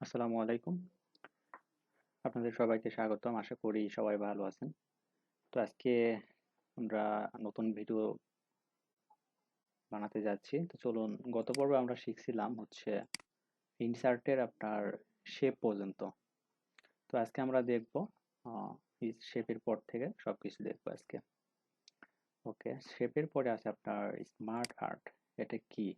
আসসালামু আলাইকুম। আপনাদের সবাইকে স্বাগতম। আশা করি সবাই ভালো আছেন। তো আজকে আমরা নতুন ভিডিও বানাতে যাচ্ছি। তো চলুন, গত পর্বে আমরা শিখছিলাম হচ্ছে ইনসার্টের আপনার শেপ পর্যন্ত। তো আজকে আমরা দেখব এই শেপের পর থেকে সবকিছু দেখবো আজকে। ওকে, শেপের পরে আছে আপনার স্মার্ট আর্ট। এটা কি?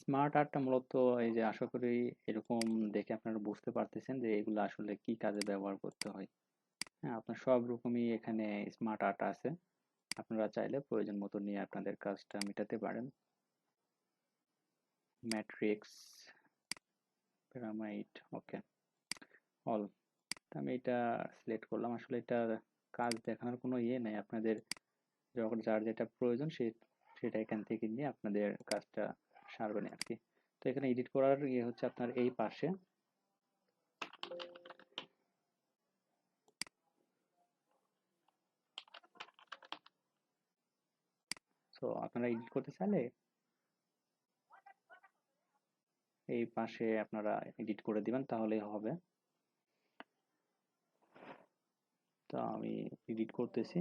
স্মার্ট আর্টটা মূলত এই যে আশা করি এরকম দেখে আপনারা বুঝতে পারতেছেন যে এগুলো আসলে কি কাজে ব্যবহার করতে হয়। হ্যাঁ, আপনার সব রকমই এখানে স্মার্ট আর্ট আছে। আপনারা চাইলে প্রয়োজন মতো নিয়ে আপনাদের কাজটা মেটাতে পারেন। ম্যাট্রিক্স, পিরামিড, ওকে, অল। আমি এটা সিলেক্ট করলাম। আসলে এটা কাজ দেখানোর কোনো ইয়ে নেই, আপনাদের যখন যার যেটা প্রয়োজন সেটা এখান থেকে নিয়ে আপনাদের কাজটা সারবেন আর কি। তো এখানে এডিট করার ইয়ে হচ্ছে আপনার এই পাশে। তো আপনারা এডিট করতে চাইলে এই পাশে আপনারা এডিট করে দিবেন, তাহলেই হবে। তো আমি এডিট করতেছি।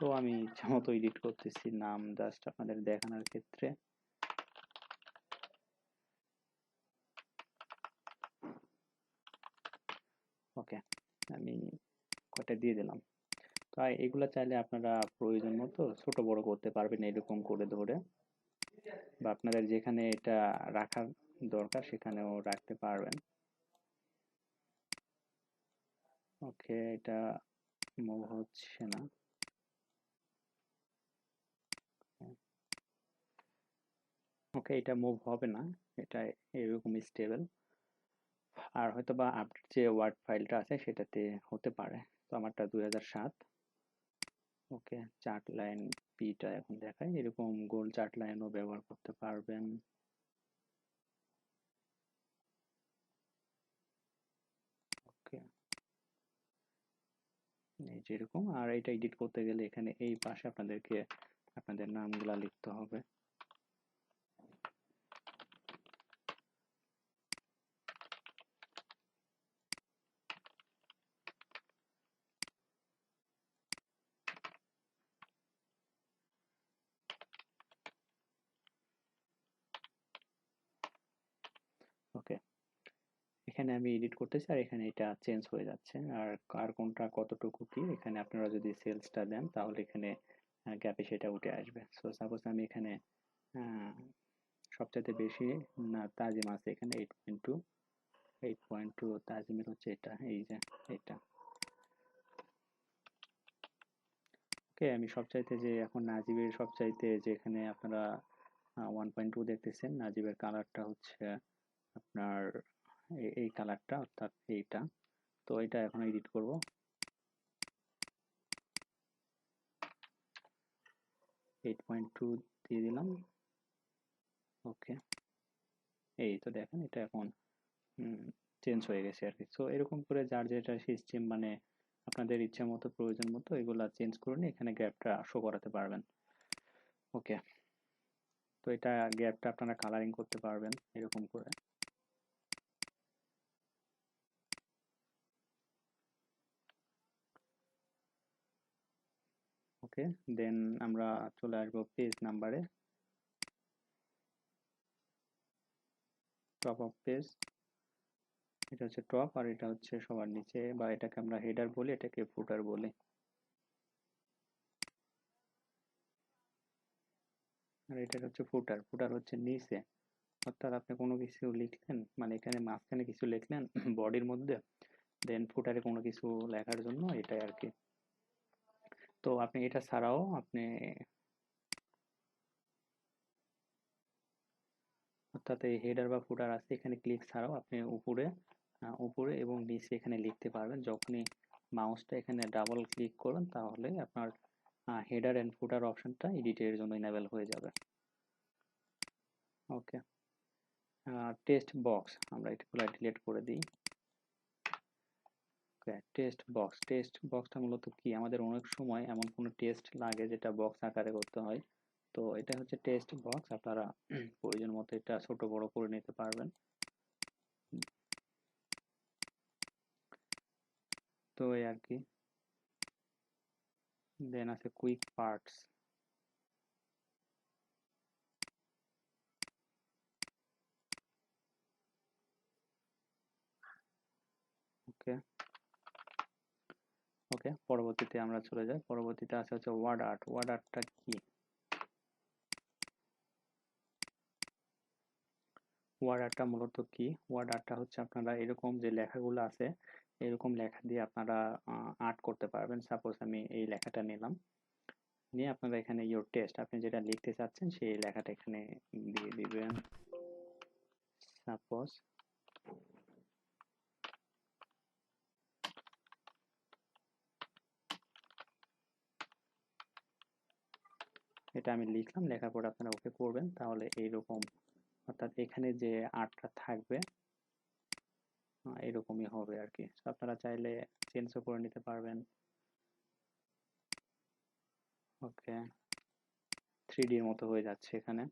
তো আমি ইচ্ছামতো এডিট করতেছি নাম জাস্ট আপনাদের দেখানোর ক্ষেত্রে। ওকে, আমি কয়টা দিয়ে দিলাম। তো এগুলা চাইলে আপনারা প্রয়োজন মতো ছোট বড় করতে পারবেন এরকম করে ধরে, বা আপনাদের যেখানে এটা রাখার দরকার সেখানেও রাখতে পারবেন। ওকে, এটা মুভ হচ্ছে না। ওকে, এটা মুভ হবে না, এটা এরকম স্টেবল। আর হয়তো বা আপনার যে ওয়ার্ড ফাইলটা আছে সেটাতে হতে পারে। তো আমারটা 2007। ওকে, চার্ট লাইন পিটা এখন দেখায়, এরকম গোল চার্ট লাইনও ব্যবহার করতে পারবেন। ওকে, এই যেরকম। আর এটা এডিট করতে গেলে এখানে এই পাশে আপনাদেরকে আপনাদের নামগুলা লিখতে হবে। ওকে, এখানে আমি এডিট করতেছি আর এখানে এটা চেঞ্জ হয়ে যাচ্ছে। আর কার কোনটা কতটুকু কি এখানে আপনারা যদি সেলসটা দেন তাহলে এখানে গ্যাপে সেটা উঠে আসবে। সো সাপোজ আমি এখানে সবচাইতে বেশি না তাজিম আছে এখানে 8.2। 8.2 তাজিমের হচ্ছে এটা, এই যে এটা। ওকে, আমি সবচাইতে যে এখন নাজিবের সবচাইতে যে এখানে আপনারা 1.2 দেখতেছেন, নাজিবের কালারটা হচ্ছে আপনার এই কালারটা, অর্থাৎ এইটা। তো এটা এখন এডিট করব। 8.2 দিয়ে দিলাম। ওকে, এই তো দেখেন এটা এখন চেঞ্জ হয়ে গেছে আর কি। সো এরকম করে যার যেটা সিস্টেম মানে আপনাদের ইচ্ছা মতো প্রয়োজন মতো এগুলা চেঞ্জ করে নিয়ে এখানে গ্যাপটা শো করাতে পারবেন। ওকে, তো এটা গ্যাপটা আপনারা কালারিং করতে পারবেন এরকম করে। ওকে, দেন আমরা চলে আসবো পেজ নাম্বারে। টপ অফ পেজ, এটা হচ্ছে টপ আর এটা হচ্ছে সবার নিচে, বা এটাকে আমরা হেডার বলি, এটাকে ফুটার বলি। আর এটা হচ্ছে ফুটার। ফুটার হচ্ছে নিচে, অর্থাৎ আপনি কোনো কিছু লিখলেন মানে এখানে মাঝখানে কিছু লিখলেন বডির মধ্যে, দেন ফুটারে কোনো কিছু লেখার জন্য এটাই আর কি। তো আপনি এটা ছাড়াও আপনি, অর্থাৎ এই হেডার বা ফুটার আছে এখানে ক্লিক ছাড়াও আপনি উপরে উপরে এবং নিচে এখানে লিখতে পারবেন। যখনই মাউসটা এখানে ডাবল ক্লিক করবেন তাহলে আপনার হেডার এন্ড ফুটার অপশনটা এডিটের জন্য ইনেবল হয়ে যাবে। ওকে, টেক্সট বক্স আমরা এটা ডিলিট করে দিই, ওকে, টেস্ট বক্সটা মূলত কি, আমাদের অনেক সময় এমন কোনো টেস্ট লাগে যেটা বক্স আকারে করতে হয়। তো এটা হচ্ছে টেস্ট বক্স, আপনারা প্রয়োজন মতো এটা ছোট বড় করে নিতে পারবেন। তো এই আর কি। দেন আছে কুইক পার্টস। ওকে, ওকে, পরবর্তীতে আমরা চলে যাই। পরবর্তীতে আছে হচ্ছে ওয়ার্ড আর্ট। ওয়ার্ড আর্টটা কি? ওয়ার্ড আর্টটা মূলত কি, ওয়ার্ড আর্টটা হচ্ছে আপনারা এরকম যে লেখাগুলো আছে, এরকম লেখা দিয়ে আপনারা আর্ট করতে পারবেন। সাপোজ আমি এই লেখাটা নিলাম, নিয়ে আপনারা এখানে ইয়োর টেস্ট, আপনি যেটা লিখতে চাচ্ছেন সেই লেখাটা এখানে দিয়ে দিবেন। সাপোজ এটা আমি লিখলাম, লেখার পর আপনারা ওকে করবেন, তাহলে এইরকম, অর্থাৎ এখানে যে আর্টটা থাকবে এরকমই হবে আর কি। তো আপনারা চাইলে চেঞ্জও করে নিতে পারবেন। ওকে, 3D মতো হয়ে যাচ্ছে এখানে।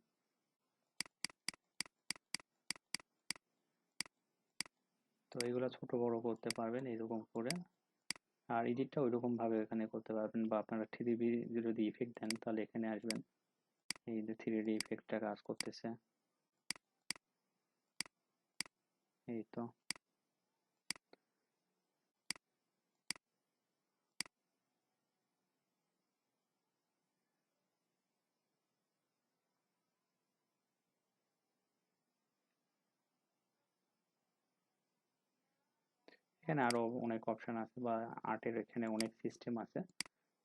তো এগুলো ছোট বড় করতে পারবেন এরকম করে। আর এডিটটা ওইরকম ভাবে এখানে করতে পারবেন, বা আপনারা 3D যদি ইফেক্ট দেন তাহলে এখানে আসবেন, এই যে 3D ইফেক্টটা কাজ করতেছে। এই তো, এখানে আরো অনেক অপশন আছে, বা আর্টের এখানে অনেক সিস্টেম আছে।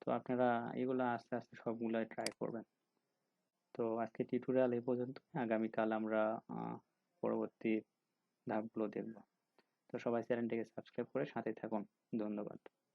তো আপনারা এগুলা আস্তে আস্তে সবগুলাই ট্রাই করবেন। তো আজকে টিউটোরিয়াল এই পর্যন্ত, আগামীকাল আমরা পরবর্তী ধাপগুলো দেখব। তো সবাই চ্যানেলটিকে সাবস্ক্রাইব করে সাথে থাকুন। ধন্যবাদ।